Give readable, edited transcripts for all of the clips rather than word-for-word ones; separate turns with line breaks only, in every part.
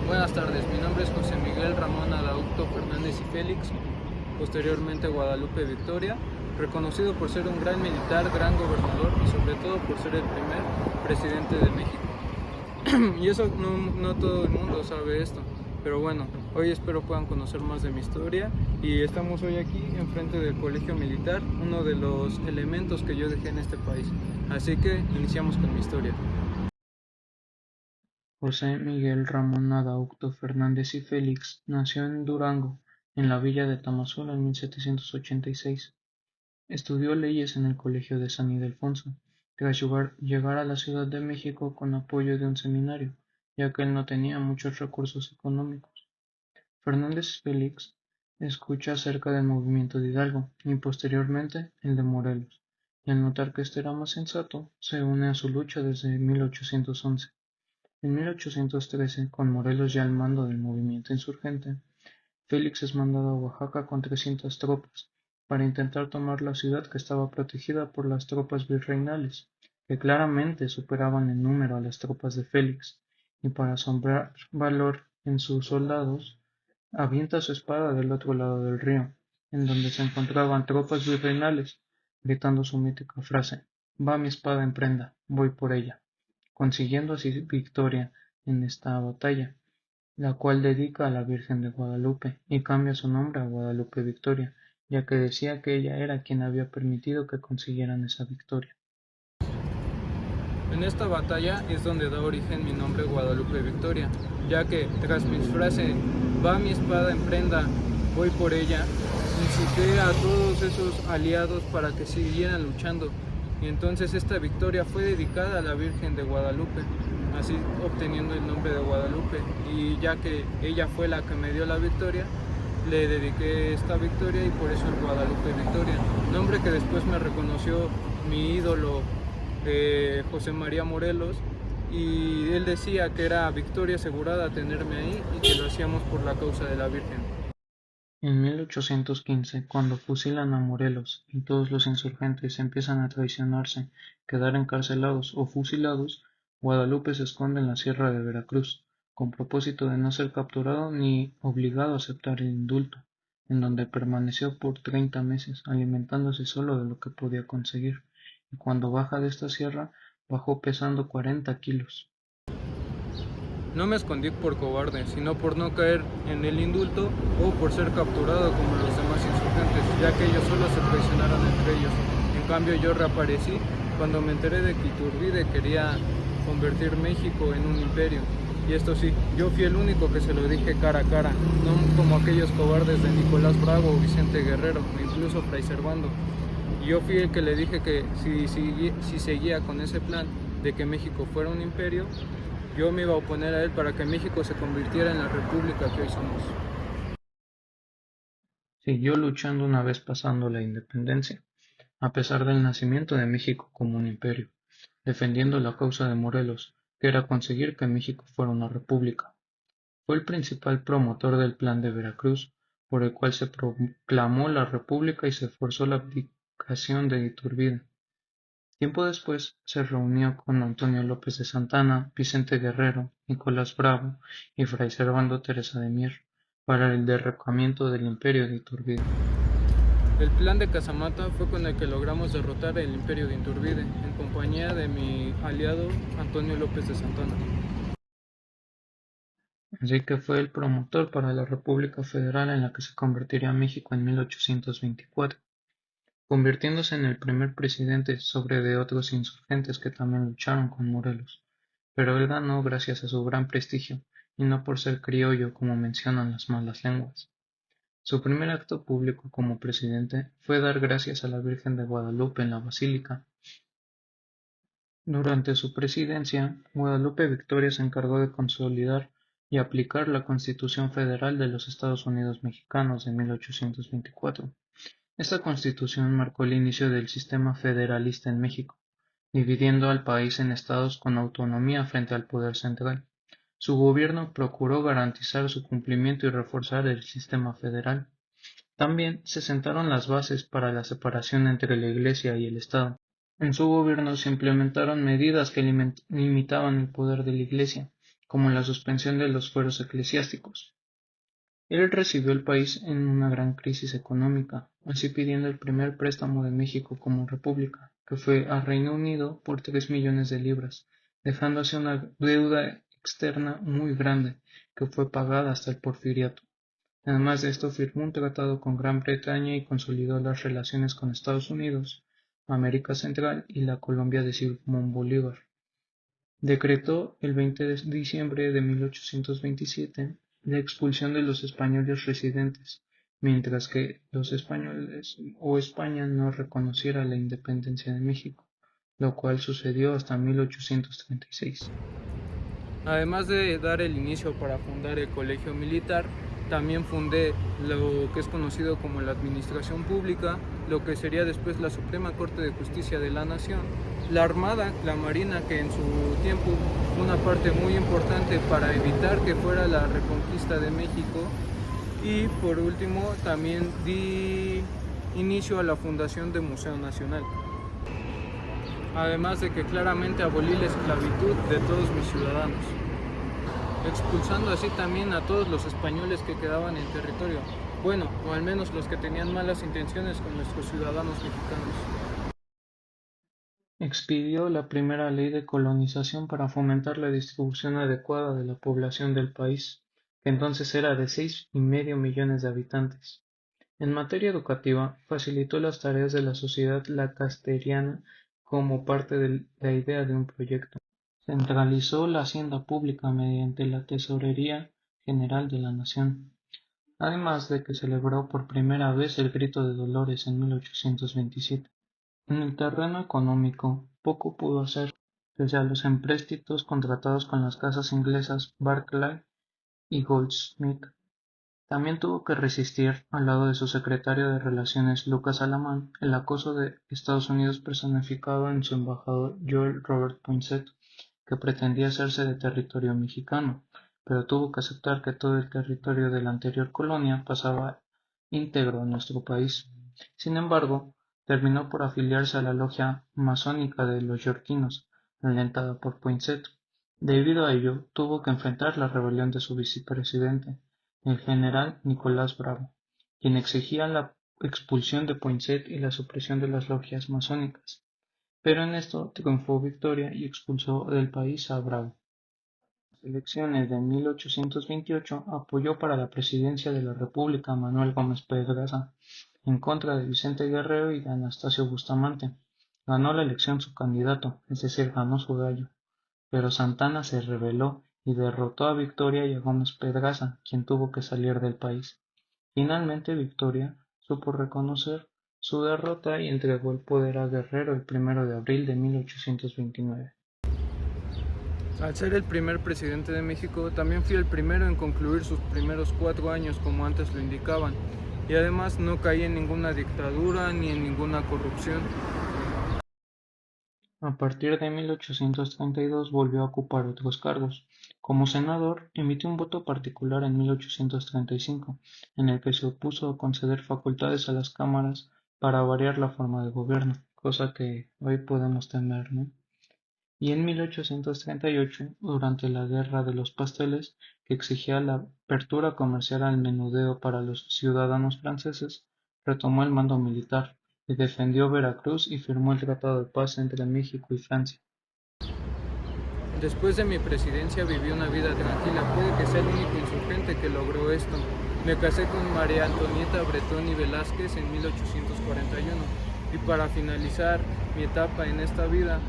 Buenas tardes, mi nombre es José Miguel Ramón Adaucto Fernández y Félix, posteriormente Guadalupe Victoria, reconocido por ser un gran militar, gran gobernador y sobre todo por ser el primer presidente de México. Y eso no todo el mundo sabe esto, pero bueno, hoy espero puedan conocer más de mi historia y estamos hoy aquí enfrente del Colegio Militar, uno de los elementos que yo dejé en este país. Así que iniciamos con mi historia.
José Miguel Ramón Adaucto Fernández y Félix nació en Durango, en la villa de Tamazula en 1786. Estudió leyes en el Colegio de San Ildefonso, tras llegar a la Ciudad de México con apoyo de un seminario, ya que él no tenía muchos recursos económicos. Fernández Félix escucha acerca del movimiento de Hidalgo y posteriormente el de Morelos, y al notar que este era más sensato, se une a su lucha desde 1811. En 1813, con Morelos ya al mando del movimiento insurgente, Félix es mandado a Oaxaca con 300 tropas para intentar tomar la ciudad que estaba protegida por las tropas virreinales, que claramente superaban en número a las tropas de Félix, y para asombrar valor en sus soldados, avienta su espada del otro lado del río, en donde se encontraban tropas virreinales, gritando su mítica frase: "Va mi espada en prenda, voy por ella", consiguiendo así victoria en esta batalla, la cual dedica a la Virgen de Guadalupe y cambia su nombre a Guadalupe Victoria, ya que decía que ella era quien había permitido que consiguieran esa victoria.
En esta batalla es donde da origen mi nombre Guadalupe Victoria, ya que tras mi frase "va mi espada en prenda, voy por ella", incité a todos esos aliados para que siguieran luchando, y entonces esta victoria fue dedicada a la Virgen de Guadalupe, así obteniendo el nombre de Guadalupe, y ya que ella fue la que me dio la victoria, le dediqué esta victoria y por eso el Guadalupe Victoria, nombre que después me reconoció mi ídolo José María Morelos, y él decía que era victoria asegurada tenerme ahí y que lo hacíamos por la causa de la Virgen.
En 1815, cuando fusilan a Morelos y todos los insurgentes empiezan a traicionarse, quedar encarcelados o fusilados, Guadalupe se esconde en la sierra de Veracruz, con propósito de no ser capturado ni obligado a aceptar el indulto, en donde permaneció por 30 meses, alimentándose solo de lo que podía conseguir, y cuando baja de esta sierra, bajó pesando 40 kilos.
No me escondí por cobarde, sino por no caer en el indulto o por ser capturado como los demás insurgentes, ya que ellos solo se traicionaron entre ellos. En cambio yo reaparecí cuando me enteré de que Iturbide quería convertir México en un imperio. Y esto sí, yo fui el único que se lo dije cara a cara, no como aquellos cobardes de Nicolás Bravo o Vicente Guerrero, o incluso Fray Servando. Y yo fui el que le dije que si seguía con ese plan de que México fuera un imperio, yo me iba a oponer a él para que México se convirtiera en la república que hoy somos.
Siguió luchando una vez pasando la independencia, a pesar del nacimiento de México como un imperio, defendiendo la causa de Morelos, que era conseguir que México fuera una república. Fue el principal promotor del Plan de Veracruz, por el cual se proclamó la república y se forzó la abdicación de Iturbide. Tiempo después se reunió con Antonio López de Santana, Vicente Guerrero, Nicolás Bravo y Fray Servando Teresa de Mier para el derrocamiento del imperio de Iturbide.
El plan de Casamata fue con el que logramos derrotar el imperio de Iturbide, en compañía de mi aliado Antonio López de Santana.
Así que fue el promotor para la República Federal en la que se convertiría México en 1824, convirtiéndose en el primer presidente sobre de otros insurgentes que también lucharon con Morelos. Pero él ganó gracias a su gran prestigio y no por ser criollo como mencionan las malas lenguas. Su primer acto público como presidente fue dar gracias a la Virgen de Guadalupe en la Basílica. Durante su presidencia, Guadalupe Victoria se encargó de consolidar y aplicar la Constitución Federal de los Estados Unidos Mexicanos de 1824. Esta Constitución marcó el inicio del sistema federalista en México, dividiendo al país en estados con autonomía frente al poder central. Su gobierno procuró garantizar su cumplimiento y reforzar el sistema federal. También se sentaron las bases para la separación entre la Iglesia y el Estado. En su gobierno se implementaron medidas que limitaban el poder de la Iglesia, como la suspensión de los fueros eclesiásticos. Él recibió el país en una gran crisis económica, así pidiendo el primer préstamo de México como república, que fue a Reino Unido por 3 millones de libras, dejándose una deuda externa muy grande, que fue pagada hasta el Porfiriato. Además de esto, firmó un tratado con Gran Bretaña y consolidó las relaciones con Estados Unidos, América Central y la Colombia de Simón Bolívar. Decretó el 20 de diciembre de 1827 la expulsión de los españoles residentes, mientras que los españoles o España no reconociera la independencia de México, lo cual sucedió hasta 1836.
Además de dar el inicio para fundar el colegio militar, también fundé lo que es conocido como la Administración Pública, lo que sería después la Suprema Corte de Justicia de la Nación, la Armada, la Marina, que en su tiempo fue una parte muy importante para evitar que fuera la reconquista de México, y por último también di inicio a la fundación del Museo Nacional. Además de que claramente abolí la esclavitud de todos mis ciudadanos, expulsando así también a todos los españoles que quedaban en territorio, bueno, o al menos los que tenían malas intenciones con nuestros ciudadanos mexicanos.
Expidió la primera ley de colonización para fomentar la distribución adecuada de la población del país, que entonces era de 6,5 millones de habitantes. En materia educativa, facilitó las tareas de la sociedad lacasteriana como parte de la idea de un proyecto. Centralizó la hacienda pública mediante la Tesorería General de la Nación, además de que celebró por primera vez el Grito de Dolores en 1827. En el terreno económico, poco pudo hacer, pese a los empréstitos contratados con las casas inglesas Barclay y Goldsmith. También tuvo que resistir, al lado de su secretario de Relaciones Lucas Alamán, el acoso de Estados Unidos personificado en su embajador Joel Robert Poinsett, que pretendía hacerse de territorio mexicano, pero tuvo que aceptar que todo el territorio de la anterior colonia pasaba íntegro a nuestro país. Sin embargo, terminó por afiliarse a la logia masónica de los yorquinos, alentada por Poinsett. Debido a ello, tuvo que enfrentar la rebelión de su vicepresidente, el general Nicolás Bravo, quien exigía la expulsión de Poinsett y la supresión de las logias masónicas, pero en esto triunfó Victoria y expulsó del país a Bravo. En las elecciones de 1828 apoyó para la presidencia de la República a Manuel Gómez Pedraza, en contra de Vicente Guerrero y de Anastasio Bustamante. Ganó la elección su candidato, es decir, ganó su gallo, pero Santana se rebeló y derrotó a Victoria y a Gómez Pedraza, quien tuvo que salir del país. Finalmente Victoria supo reconocer su derrota y entregó el poder a Guerrero el 1 de abril de 1829.
Al ser el primer presidente de México, también fui el primero en concluir sus primeros 4 años como antes lo indicaban, y además no caí en ninguna dictadura ni en ninguna corrupción.
A partir de 1832 volvió a ocupar otros cargos. Como senador, emitió un voto particular en 1835, en el que se opuso a conceder facultades a las cámaras para variar la forma de gobierno, cosa que hoy podemos temer, ¿no? Y en 1838, durante la Guerra de los Pasteles, que exigía la apertura comercial al menudeo para los ciudadanos franceses, retomó el mando militar y defendió Veracruz y firmó el Tratado de Paz entre México y Francia.
Después de mi presidencia viví una vida tranquila, puede que sea el único insurgente que logró esto. Me casé con María Antonieta Bretón y Velázquez en 1841 y para finalizar mi etapa en esta vida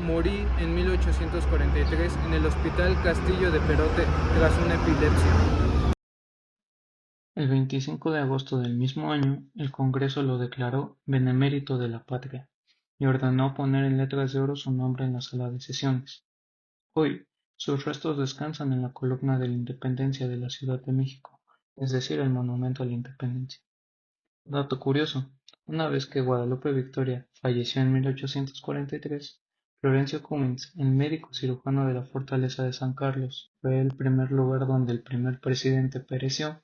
morí en 1843 en el Hospital Castillo de Perote tras una epilepsia.
El 25 de agosto del mismo año, el Congreso lo declaró Benemérito de la Patria y ordenó poner en letras de oro su nombre en la sala de sesiones. Hoy, sus restos descansan en la columna de la Independencia de la Ciudad de México, es decir, el Monumento a la Independencia. Dato curioso: una vez que Guadalupe Victoria falleció en 1843, Florencio Cummins, el médico cirujano de la fortaleza de San Carlos, fue el primer lugar donde el primer presidente pereció.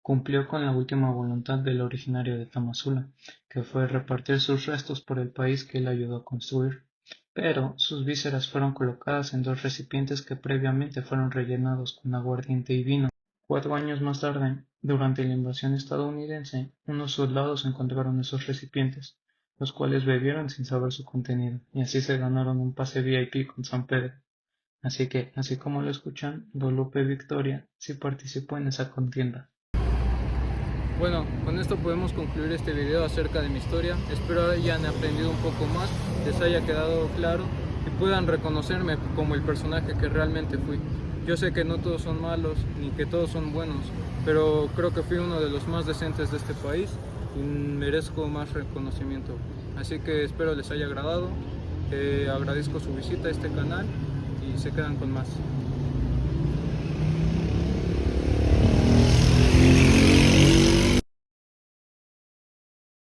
Cumplió con la última voluntad del originario de Tamazula, que fue repartir sus restos por el país que él ayudó a construir. pero sus vísceras fueron colocadas en dos recipientes que previamente fueron rellenados con aguardiente y vino. 4 años más tarde, durante la invasión estadounidense, unos soldados encontraron esos recipientes, los cuales bebieron sin saber su contenido, y así se ganaron un pase VIP con San Pedro. Así que, así como lo escuchan, Guadalupe Victoria sí participó en esa contienda.
Bueno, con esto podemos concluir este video acerca de mi historia. Espero hayan aprendido un poco más, les haya quedado claro y puedan reconocerme como el personaje que realmente fui. Yo sé que no todos son malos ni que todos son buenos, pero creo que fui uno de los más decentes de este país y merezco más reconocimiento. Así que espero les haya agradado. Agradezco su visita a este canal y se quedan con más.